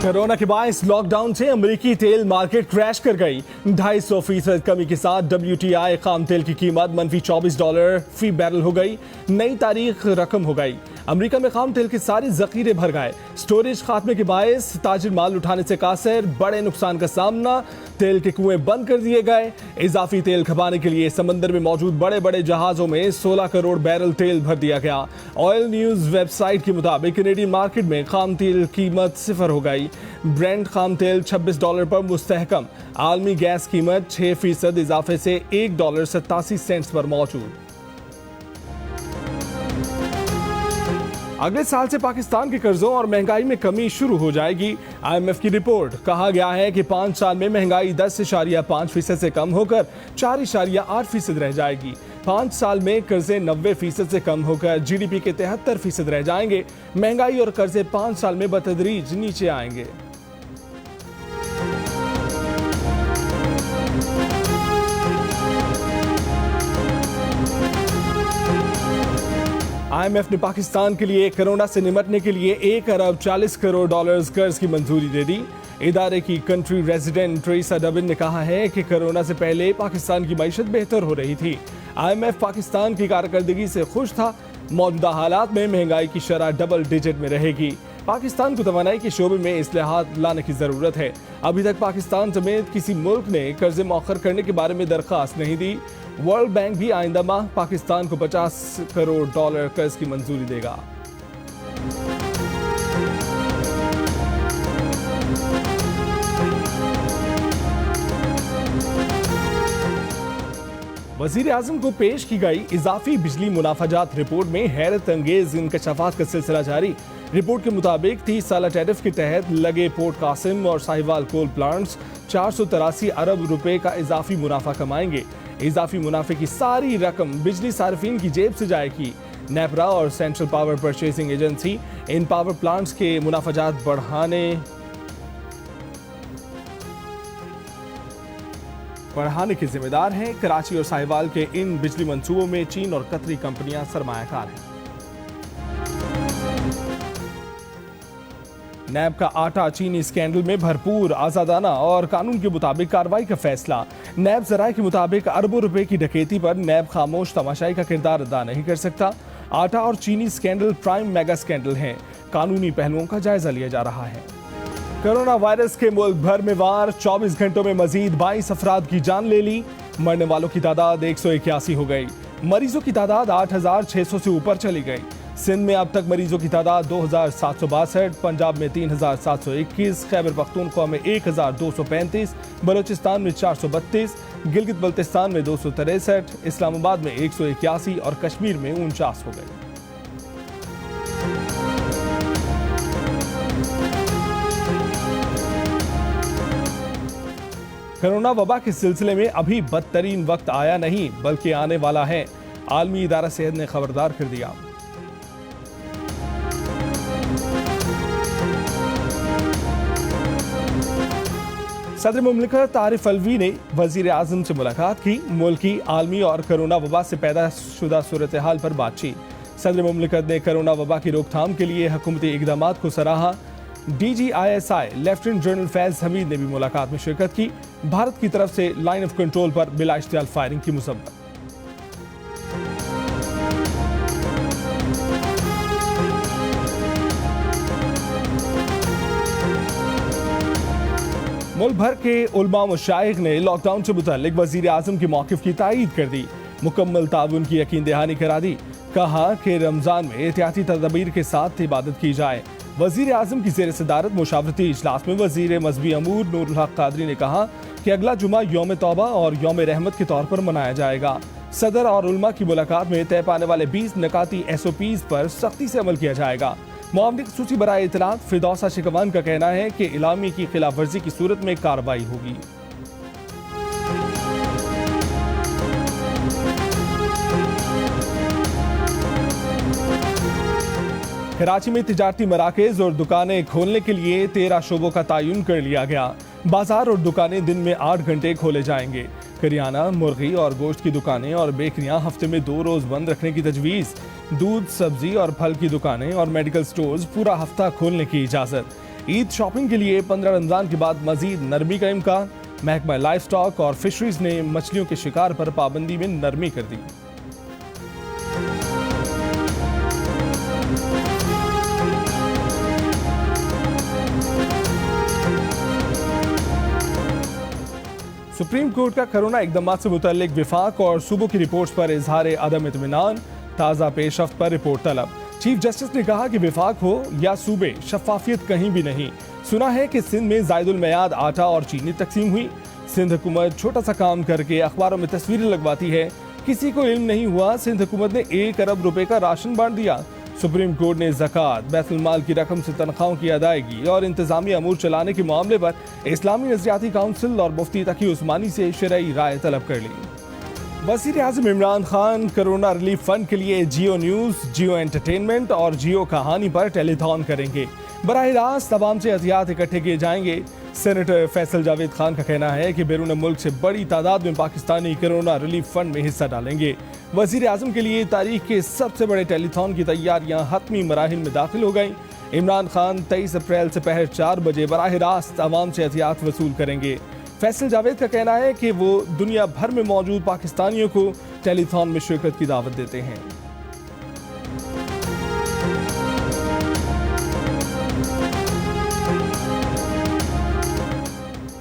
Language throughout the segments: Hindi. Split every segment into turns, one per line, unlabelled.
कोरोना के बायस लॉकडाउन से अमेरिकी तेल मार्केट क्रैश कर गई। 250% कमी के साथ WTI खाम तेल की कीमत -$24 फी बैरल हो गई। नई तारीख रकम हो गई। अमेरिका में खाम तेल के सारे जखीरे भर गए। स्टोरेज खात्मे के बायस ताजिर माल उठाने से कासिर, बड़े नुकसान का सामना। तेल के कुएं बंद कर दिए गए। इजाफी तेल खपाने के लिए समंदर में मौजूद बड़े बड़े जहाजों में 16 करोड़ बैरल तेल भर दिया गया। ऑयल न्यूज वेबसाइट के मुताबिक कनेडियन मार्केट में खाम तेल कीमत सिफर हो गई। ब्रेंट खाम तेल $26 पर मुस्तहकम। आलमी गैस कीमत 6% इजाफे से $1.87 पर मौजूद। अगले साल से पाकिस्तान के कर्जों और महंगाई में कमी शुरू हो जाएगी। IMF की रिपोर्ट। कहा गया है कि 5 साल में महंगाई 10.5% से कम होकर 4.8% रह जाएगी। 5 साल में कर्जे 90% से कम होकर GDP के 73% रह जाएंगे। महंगाई और कर्जे 5 साल में बतदरीज नीचे आएंगे। IMF ने पाकिस्तान के लिए कोरोना से निपटने के लिए $1.40 करोड़ कर्ज की मंजूरी दे दी। इदारे की कंट्री रेजिडेंट ट्रेसा डबिन ने कहा है कि कोरोना से पहले पाकिस्तान की मईशत बेहतर हो रही थी। IMF पाकिस्तान की कारकर्दगी से खुश था। मौजूदा हालात में महंगाई की शरह डबल डिजिट में रहेगी। पाकिस्तान को तवानाई के शोबे में इस्लाहात लाने की जरूरत है। अभी तक पाकिस्तान समेत किसी मुल्क ने कर्जे मौखर करने के बारे में दरख्वास्त नहीं दी। वर्ल्ड बैंक भी आइंदा माह पाकिस्तान को $50 करोड़ कर्ज की मंजूरी देगा। वजीर आजम को पेश की गई इजाफी बिजली मुनाफाजात रिपोर्ट में हैरत अंगेज इंकशाफात का सिलसिला जारी। रिपोर्ट के मुताबिक 30 साल टैरिफ के तहत लगे पोर्ट कासिम और साहिवाल कोल प्लांट्स 483 अरब रुपए का इजाफी मुनाफा कमाएंगे। इजाफी मुनाफे की सारी रकम बिजली सार्फिन की जेब से जाएगी। नेपरा और सेंट्रल पावर परचेसिंग एजेंसी इन पावर प्लांट्स के मुनाफाजात बढ़ाने के जिम्मेदार हैं। कराची और साहिवाल के इन बिजली मंसूबों में चीन और कतरी कंपनियां सरमायाकार हैं। नैब का आटा चीनी स्कैंडल में भरपूर आजादाना और कानून के मुताबिक कार्रवाई का फैसला। नैब जराये के मुताबिक अरबों रुपए की डकैती पर नैब खामोश तमाशाई का किरदार अदा नहीं कर सकता। आटा और चीनी स्कैंडल प्राइम मेगा स्कैंडल हैं। कानूनी पहलुओं का जायजा लिया जा रहा है। कोरोना वायरस के मुल्क भर में वार। 24 घंटों में मजीद 22 अफराद की जान ले ली। मरने वालों की तादाद 181 हो गई। मरीजों की तादाद 8600 से ऊपर चली गई। सिंध में अब तक मरीजों की तादाद 2762, पंजाब में 3721, खैबर पख्तूनख्वा में 1235, बलोचिस्तान में 432, गिलगित बल्तिस्तान में 263, इस्लामाबाद में 181 और कश्मीर में 49 हो गए। कोरोना वबा के सिलसिले में अभी बदतरीन वक्त आया नहीं बल्कि आने वाला है। आलमी इदारा सेहत ने खबरदार कर दिया। सदर मुमलिकत आरिफ अलवी ने वजीर आजम से मुलाकात की। मुल्की, आलमी और कोरोना वबा से पैदा शुदा सूरत हाल पर बातचीत। सदर मुमलिकत ने कोरोना वबा की रोकथाम के लिए हुकूमती इक़दामात को सराहा। DGISI lieutenant general Faiz Hamid ने भी मुलाकात में शिरकत की। भारत की तरफ से लाइन ऑफ कंट्रोल पर बिला इश्तियाल फायरिंग की मुज़म्मत। मुल्क भर के उलमा मशाइख ने लॉकडाउन से मुताल्लिक वजीर आजम के मौक़िफ़ की तायीद कर दी। मुकम्मल ताउन की यकीन दहानी करा दी। कहा कि रमज़ान में एहतियाती तदबीर के साथ इबादत की जाए। वजीर आजम की ज़ेर सदारत मुशावरती इजलास में वजीर मजहबी अमूर नूरुल हक कादरी ने कहा कि अगला जुमा यौम तौबा और यौम रहमत के तौर पर मनाया जाएगा। सदर और उलमा की मुलाकात में तय पाने वाले 20 नकाती SOPs पर सख्ती से अमल किया जाएगा। मुआवनी खसूसी बराए इतलात फिरदौसा शिकवान का कहना है कि इलामी की खिलाफ वर्जी की सूरत में कार्रवाई होगी। कराची में तिजारती मराकज़ और दुकानें खोलने के लिए 13 शोबों का तयन कर लिया गया। बाजार और दुकानें दिन में 8 घंटे खोले जाएंगे। करियाना, मुर्गी और गोश्त की दुकानें और बेकरियां हफ्ते में 2 रोज बंद रखने की तजवीज़। दूध, सब्जी और फल की दुकानें और मेडिकल स्टोर्स पूरा हफ्ता खोलने की इजाज़त। ईद शॉपिंग के लिए 15 रमजान के बाद मजीद नरमी का इम्कान। महकमा लाइफ स्टॉक और फिशरीज ने मछलियों के शिकार पर पाबंदी में नरमी कर दी। सुप्रीम कोर्ट का कोरोना इकदामात से मुतल्लिक विफाक और सूबों की रिपोर्ट्स पर इजहार अदम इत्मीनान। ताज़ा पेशरफ्त पर रिपोर्ट तलब। चीफ जस्टिस ने कहा कि विफाक हो या सूबे, शफाफियत कहीं भी नहीं। सुना है कि सिंध में जायदुल मयाद आटा और चीनी तकसीम हुई। सिंध हुकूमत छोटा सा काम करके अखबारों में तस्वीरें लगवाती है। किसी को इल्म नहीं हुआ सिंध हुकूमत ने 1 अरब रुपए का राशन बांट दिया। सुप्रीम कोर्ट ने ज़कात, बैतुल माल की रकम से तनख्वाहों की अदायगी और इंतजामी अमूर चलाने के मामले पर इस्लामी नजरियाती काउंसिल और मुफ्ती तकी उस्मानी से शरई राय तलब कर ली। वज़ीर आज़म Imran Khan corona relief fund के लिए जियो न्यूज़, जियो एंटरटेनमेंट और जियो कहानी पर टेलीथॉन करेंगे। बराह रास्त तमाम से एहतियात इकट्ठे किए जाएंगे। सेनेटर फैसल जावेद खान का कहना है कि बैरून मुल्क से बड़ी तादाद में पाकिस्तानी कोरोना रिलीफ फंड में हिस्सा डालेंगे। वज़ीर आज़म के लिए तारीख के सबसे बड़े टेलीथॉन की तैयारियां हतमी मराहिल में दाखिल हो गई। इमरान खान 23 अप्रैल से पहर 4 बजे बराह रास्त आवाम से एहतियात वसूल करेंगे। फैसल जावेद का कहना है कि वो दुनिया भर में मौजूद पाकिस्तानियों को टेलीथॉन में शिरकत की दावत देते हैं।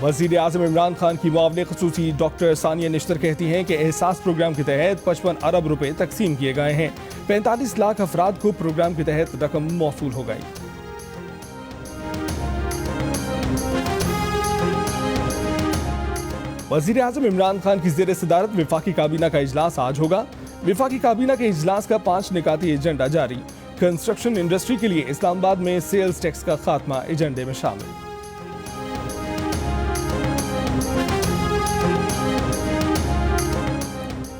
वज़ीर आज़म इमरान खान की मुआविन ख़ुसूसी डॉक्टर सानिया निश्तर कहती हैं कि एहसास प्रोग्राम के तहत 55 अरब रुपए तकसीम किए गए हैं। 45 लाख अफराद को प्रोग्राम के तहत रकम मौसूल हो गई। वज़ीर आज़म इमरान खान की ज़ेर सदारत विफाकी काबीना का इजलास आज होगा। विफाकी काबीना के इजलास का 5 निकाती एजेंडा जारी। कंस्ट्रक्शन इंडस्ट्री के लिए इस्लामाबाद में सेल्स टैक्स का खात्मा एजेंडे में शामिल।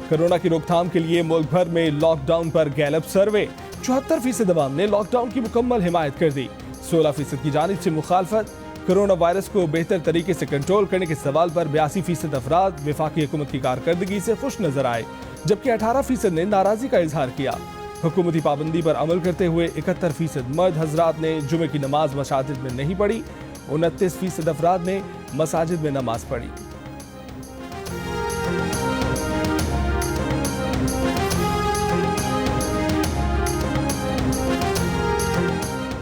कोरोना की रोकथाम के लिए मुल्क भर में लॉकडाउन पर गैलप सर्वे। 74% अवाम ने लॉकडाउन की मुकम्मल हिमायत कर दी। 16% की जानिब से मुखालफत। कोरोना वायरस को बेहतर तरीके से कंट्रोल करने के सवाल पर 82% अफराद वफाकी हुकूमत की कारकर्दगी से खुश नजर आए, जबकि 18% ने नाराजगी का इजहार किया। हुकूमती पाबंदी पर अमल करते हुए 71% मर्द हजरात ने जुमे की नमाज मसाजिद में नहीं पढ़ी। 29% अफराद ने मसाजिद में नमाज पढ़ी।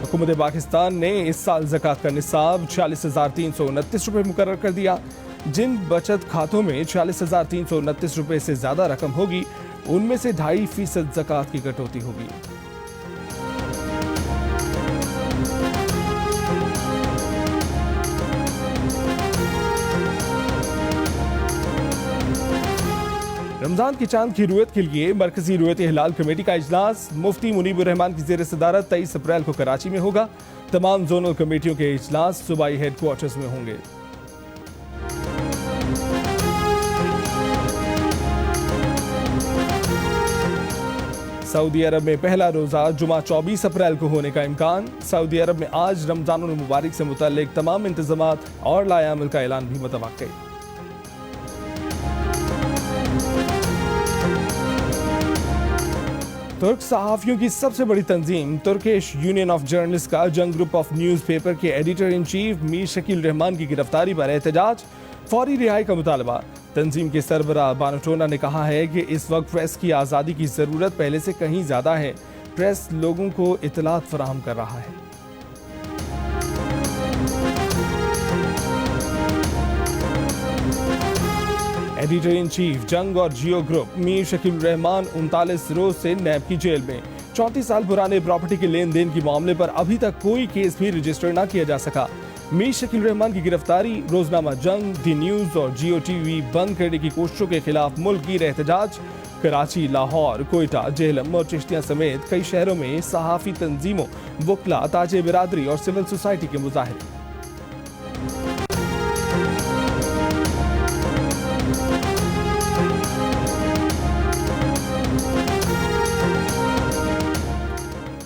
हुकूमत पाकिस्तान ने इस साल ज़कात का निसाब 46,329 रुपये मुकर्रर कर दिया। जिन बचत खातों में 46,329 रुपये से ज़्यादा रकम होगी उनमें से 2.5% ज़कात की कटौती होगी। रमजान की चांद की रुयत के लिए मरकजी रुयत हिलाल कमेटी का इजलास मुफ्ती मुनीबुर रहमान की ज़ेर सदारत 23 अप्रैल को कराची में होगा। तमाम जोनल कमेटियों के इजलास सूबाई हेडक्वार्टर्स में होंगे। सऊदी अरब में पहला रोजा जुमा 24 अप्रैल को होने का इम्कान। सऊदी अरब में आज रमजान मुबारक से मुताल्लिक तमाम इंतजामात और लायामल का ऐलान भी मुतवक्किल। तुर्क सहाफ़ियों की सबसे बड़ी तंजीम तुर्किश यूनियन ऑफ जर्नलिस्ट का जंग ग्रुप ऑफ न्यूज़पेपर के editor in chief Mir Shakeel Rahman की गिरफ्तारी पर एहतजाज, फौरी रिहाई का मुतालबा। तंजीम के सरबराह बानोटोना ने कहा है कि इस वक्त प्रेस की आज़ादी की ज़रूरत पहले से कहीं ज़्यादा है। प्रेस लोगों को इतलात फराहम कर रहा है। एडिटर इन चीफ जंग और जियो ग्रुप मीर शकील रहमान 39 रोज से नैब की जेल में। 34 साल पुराने प्रॉपर्टी के लेन देन के मामले पर अभी तक कोई केस भी रजिस्टर न किया जा सका। मीर शकील रहमान की गिरफ्तारी रोजनामा जंग, दी न्यूज और जियो टीवी बंद करने की कोशिशों के खिलाफ मुल्क गिर एहतजाज। कराची, लाहौर, कोयटा, जेहलम और चिश्तिया समेत कई शहरों में सहाफ़ी तंजीमों, वकला, ताजे बिरादरी और सिविल सोसाइटी के मुजाहरे।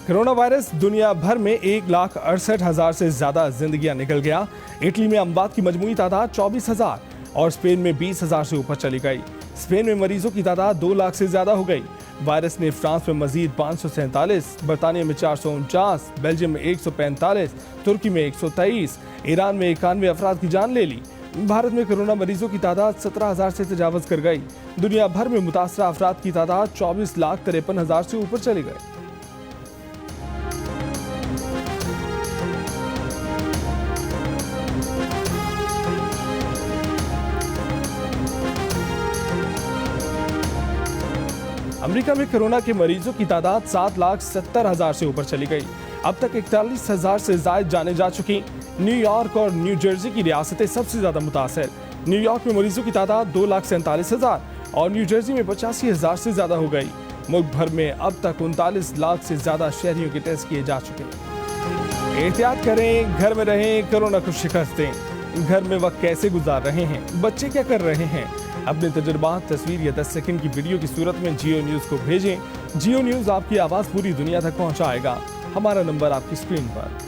कोरोना वायरस दुनिया भर में 1,68,000 से ज्यादा जिंदगियां निकल गया। इटली में अमवात की मजमूई तादाद 24,000 और स्पेन में 20,000 से ऊपर चली गई। स्पेन में मरीजों की तादाद 2 लाख से ज्यादा हो गई। वायरस ने फ्रांस में मजीद 547, बरतानिया में 449, बेल्जियम में 145, तुर्की में 123, ईरान में 91 अफराद की जान ले ली। भारत में कोरोना मरीजों की तादाद 17,000 से तजावज कर गई। दुनिया भर में मुतासरा अफराद की तादाद 24,53,000 से ऊपर चली गई। अमेरिका में कोरोना के मरीजों की तादाद 7,70,000 से ऊपर चली गई। अब तक 41,000 से ज्यादा जाने जा चुकी। न्यूयॉर्क और न्यू जर्सी की रियासतें सबसे ज्यादा मुतासर। न्यूयॉर्क में मरीजों की तादाद 2,47,000 और न्यू जर्सी में 85,000 से ज्यादा हो गई। मुल्क भर में अब तक 39 लाख से ज्यादा शहरियों के टेस्ट किए जा चुके। एहतियात करें, घर में रहें, कोरोना को शिकस्त दें। घर में वक्त कैसे गुजार रहे हैं, बच्चे क्या कर रहे हैं? अपने तजुर्बात तस्वीर या 10 सेकंड की वीडियो की सूरत में जियो न्यूज़ को भेजें। जियो न्यूज़ आपकी आवाज़ पूरी दुनिया तक पहुंचाएगा। हमारा नंबर आपकी स्क्रीन पर।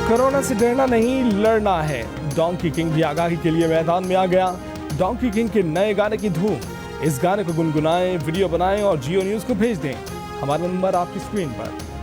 कोरोना से डरना नहीं, लड़ना है। डोंकी किंग भी आगाही के लिए मैदान में आ गया। डोंकी किंग के नए गाने की धूम। इस गाने को गुनगुनाएं, वीडियो बनाएं और जियो न्यूज़ को भेज दें। हमारा नंबर आपकी स्क्रीन पर।